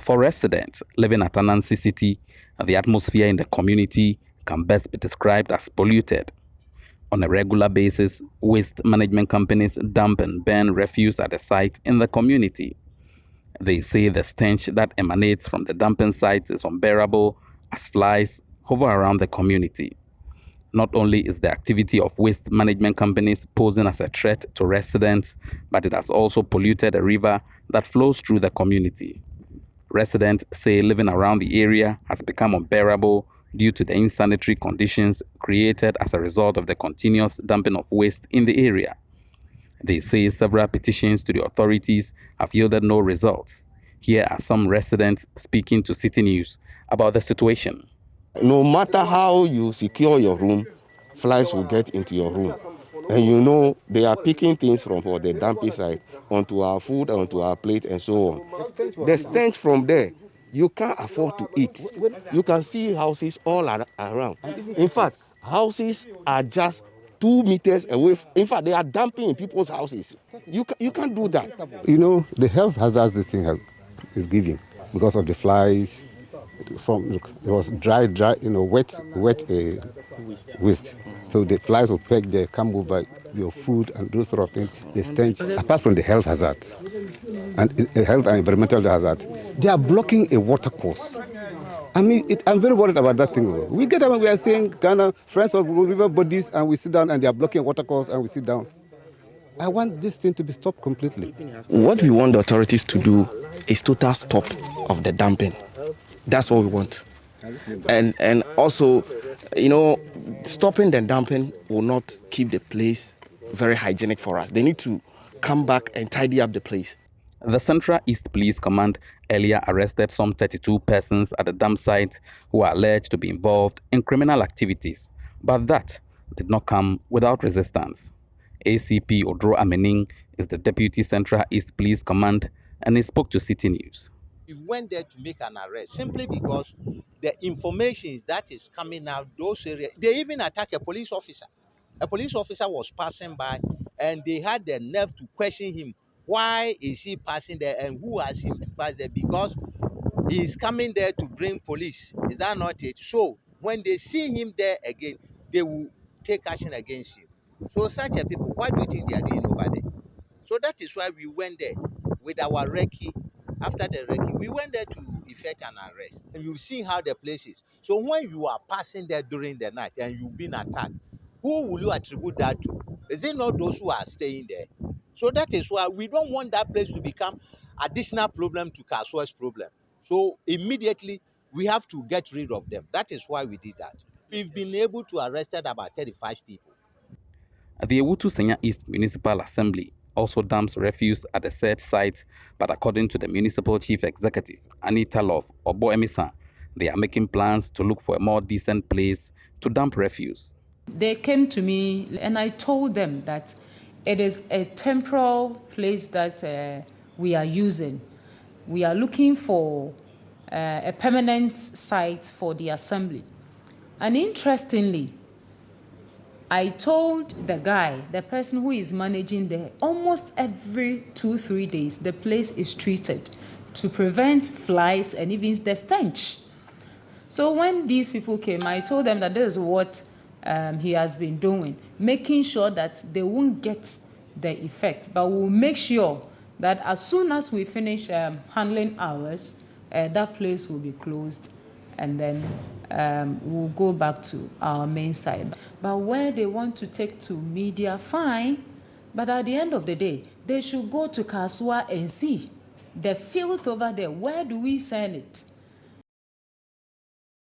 For residents living at Ananse City, the atmosphere in the community can best be described as polluted. On a regular basis, waste management companies dump and burn refuse at the site in the community. They say the stench that emanates from the dumping sites is unbearable as flies hover around the community. Not only is the activity of waste management companies posing as a threat to residents, but it has also polluted a river that flows through the community. Residents say living around the area has become unbearable due to the insanitary conditions created as a result of the continuous dumping of waste in the area. They say several petitions to the authorities have yielded no results. Here are some residents speaking to Citi News about the situation. No matter how you secure your room, flies will get into your room. And you know, they are picking things from the dumping site onto our food, onto our plate, and so on. The stench from there, you can't afford to eat. You can see houses all around. In fact, houses are just 2 meters away. In fact, they are dumping in people's houses. You can't do that. You know, the health hazards this thing is giving because of the flies. It was dry, wet waste. So the flies will peck there, come over your food and those sort of things. The stench, apart from the health hazards and health and environmental hazards, they are blocking a water course. I mean, I'm very worried about that thing. We get them, we are saying, Ghana, friends of river bodies, and we sit down and they are blocking a water course and we sit down. I want this thing to be stopped completely. What we want the authorities to do is total stop of the dumping. That's what we want. And also, you know, stopping the dumping will not keep the place very hygienic for us. They need to come back and tidy up the place. The Central East Police Command earlier arrested some 32 persons at the dump site who are alleged to be involved in criminal activities, but that did not come without resistance. ACP Odro Amening is the Deputy Central East Police Command and he spoke to Citi News. We went there to make an arrest simply because the information that is coming out those areas, they even attacked a police officer. A police officer was passing by and they had the nerve to question him. Why is he passing there and who asked him to pass there? Because he is coming there to bring police. Is that not it? So when they see him there again, they will take action against him. So such a people, what do you think they are doing over there? So that is why we went there with our recce. After the recce, we went there to effect an arrest. And you've seen how the place is. So when you are passing there during the night and you've been attacked, who will you attribute that to? Is it not those who are staying there? So that is why we don't want that place to become additional problem to Kasoa's problem. So immediately we have to get rid of them. That is why we did that. We've been able to arrest about 35 people. The Ewutu Senya East Municipal Assembly also dumps refuse at the said site, but according to the Municipal Chief Executive, Anita Love Obo Emisa, they are making plans to look for a more decent place to dump refuse. They came to me and I told them that it is a temporal place that we are using. We are looking for a permanent site for the assembly. And interestingly, I told the person who is managing there, almost every 2-3 days, the place is treated to prevent flies and even the stench. So when these people came, I told them that this is what he has been doing, making sure that they won't get the effect, but we'll make sure that as soon as we finish handling ours, that place will be closed and then we'll go back to our main site. But where they want to take to media, fine. But at the end of the day, they should go to Kasoa and see the filth over there. Where do we send it?